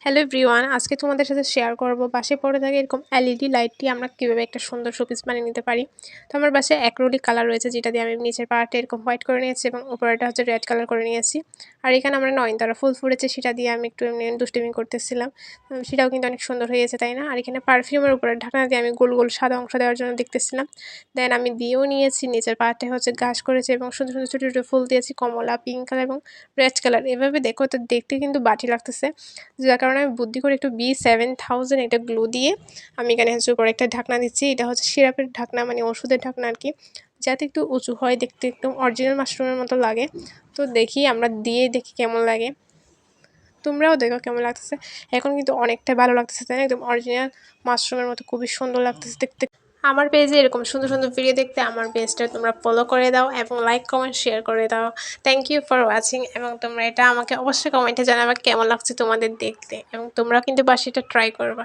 Hello everyone, আজকে তোমাদের সাথে শেয়ার করব বাসায় পড়ে থাকা এরকম এলইডি লাইটটি আমরা কীভাবে একটা সুন্দর শোপিস বানিয়ে নিতে পারি। তো আমার বাসায় অ্যাক্রিলিক কালার রয়েছে, যেটা দিয়ে আমি নিচের পার্টটা এরকম হোয়াইট করে নিয়েছি এবং উপরেটা হচ্ছে রেড কালার করে নিয়েছি। আর এখানে আমরা নয়নতারা ফুল ফুটেছে, সেটা দিয়ে আমি একটু এমনি দুষ্টুমি করতেছিলাম। সেটাও কিন্তু অনেক সুন্দর হয়েছে, তাই না? আর এখানে পারফিউমের উপরে ঢাকনা দিয়ে আমি গোল গোল সাদা অংশ দেওয়ার জন্য দেখতেছিলাম। দেন আমি দিয়েও নিয়েছি, নিচের পার্টটা হচ্ছে গাছ করেছি এবং সুন্দর সুন্দর ছোটো ছোটো ফুল দিয়েছি, কমলা, পিঙ্ক কালার এবং রেড কালার। এভাবে দেখো তো দেখতে কিন্তু বাটি লাগতেছে, যার কারণে আমি বুদ্ধি করে একটু B7000 এটা গ্লু দিয়ে আমি এখানে হচ্ছে উপরে একটা ঢাকনা দিচ্ছি। এটা হচ্ছে সিরাপের ঢাকনা, মানে ওষুধের ঢাকনা আর কি, যাতে একটু উঁচু হয়, দেখতে একদম অরিজিনাল মাশরুমের মতো লাগে। তো দেখি আমরা দিয়ে দেখি কেমন লাগে, তোমরাও দেখো কেমন লাগতেছে। এখন কিন্তু অনেকটাই ভালো লাগতেছে, তাই না? একদম অরিজিনাল মাশরুমের মতো খুবই সুন্দর লাগতেছে দেখতে। আমার পেজে এরকম সুন্দর সুন্দর ভিডিও দেখতে আমার পেজটা তোমরা ফলো করে দাও এবং লাইক কমেন্ট শেয়ার করে দাও। থ্যাংক ইউ ফর ওয়াচিং, এবং তোমরা এটা আমাকে অবশ্যই কমেন্টে জানাবে কেমন লাগছে তোমাদের দেখতে, এবং তোমরাও কিন্তু বাসায় এটা ট্রাই করবা।